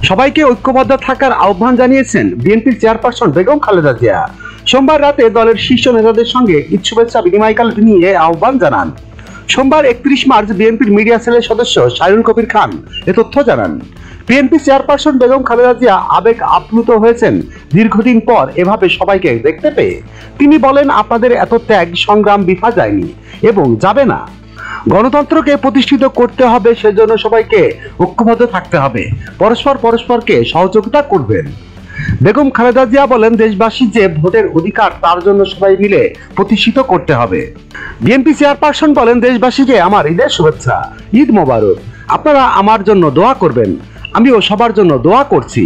সবাইকে ঐক্যবদ্ধ থাকার আহ্বান জানিয়েছেন বিএনপির চেয়ারপারসন বেগম খালেদা জিয়া। সোমবার রাতে দলের শীর্ষ নেতাদের সঙ্গে ঈদ শুভেচ্ছা বিনিময়কালে তিনি এ আহ্বান জানান। সোমবার 31 মার্চ বিএনপির মিডিয়া সেলের সদস্য সাইরুল কবির খান এ তথ্য জানান। বিএনপি চেয়ারপারসন বেগম খালেদা জিয়া আবেগ আপ্লুত হয়েছেন দীর্ঘদিন পর এভাবে সবাইকে দেখতে পেয়ে। তিনি বলেন, আপনাদের এত ত্যাগ সংগ্রাম বৃথা যায়নি এবং যাবে না। গণতন্ত্রকে প্রতিষ্ঠিত করতে হবে, সেজন্য সবাইকে ঐক্যবদ্ধ থাকতে হবে, পরস্পরকে সহযোগিতা করবেন। বেগম খালেদা জিয়া বলেন, দেশবাসী যে ভোটের অধিকার তার জন্য সবাই মিলে প্রতিষ্ঠিত করতে হবে। বিএনপি চেয়ারপারসন বলেন, দেশবাসীকে আমার ঈদের শুভেচ্ছা, ঈদ মোবারক। আপনারা আমার জন্য দোয়া করবেন, আমিও সবার জন্য দোয়া করছি।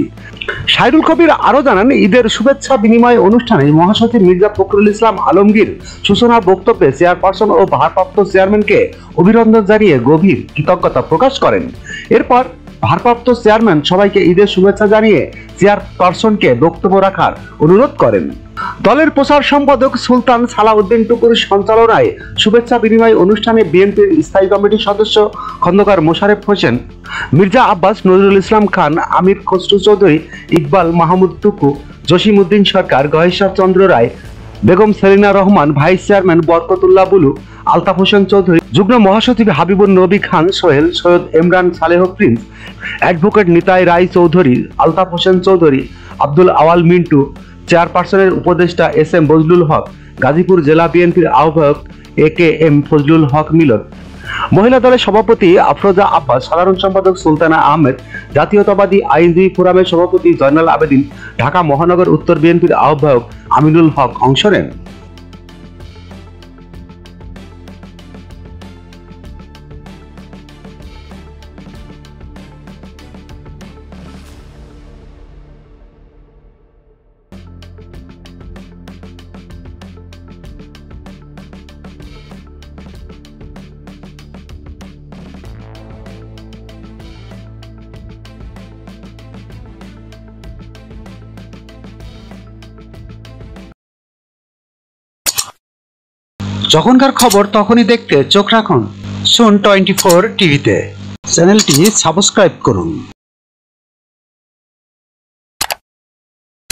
সাইরুল কবির আরো জানান, ঈদের শুভেচ্ছা বিনিময় অনুষ্ঠানে মহাসচিব মির্জা ফখরুল ইসলাম আলমগীর সূচনা বক্তব্যে চেয়ারপারসন ও ভারপ্রাপ্ত চেয়ারম্যানকে অভিনন্দন জানিয়ে গভীর কৃতজ্ঞতা প্রকাশ করেন। এরপর ভারপ্রাপ্ত চেয়ারম্যান সবাইকে ঈদের শুভেচ্ছা জানিয়ে চেয়ারপারসনকে বক্তব্য রাখার অনুরোধ করেন। দলের প্রচার সম্পাদক সুলতান সালাউদ্দিন টুকুর সঞ্চালনায় শুভেচ্ছা বিনিময় অনুষ্ঠানে বিএনপির স্থায়ী কমিটির সদস্য খন্দকার মোশারেফ হোসেন, মির্জা আব্বাস, নজরুল ইসলাম খান, আমির খসরু চৌধুরী, ইকবাল মাহমুদ টুকু, জসিম উদ্দিন সরকার, গহেশ্বর চন্দ্র রায়, বেগম সেলিনা রহমান, ভাইস চেয়ারম্যান বরকতুল্লাহ বুলু, আলতাফ হোসেন চৌধুরী, যুগ্ম মহাসচিব হাবিবুর নবী খান সোহেল, সৈয়দ ইমরান সালেহ প্রিন্স, অ্যাডভোকেট নিতাই রায় চৌধুরী, আলতাফ হোসেন চৌধুরী, আব্দুল আওয়াল মিন্টু, চেয়ারপারসনের উপদেষ্টা এস.এম. বজলুল হক, গাজীপুর জেলা বিএনপির আহ্বায়ক এ.কে.এম. ফজলুল হক মিলন, মহিলা দলের সভাপতি আফরোজা আব্বাস, সাধারণ সম্পাদক সুলতানা আহমেদ, জাতীয়তাবাদী আইনজীবী ফোরামের সভাপতি জয়নাল আবেদিন, ঢাকা মহানগর উত্তর বিএনপির আহ্বায়ক আমিনুল হক অংশ নেন। যখনকার খবর তখনই দেখতে চোখ রাখুন সুন 24 টিভিতে। চ্যানেলটি সাবস্ক্রাইব করুন।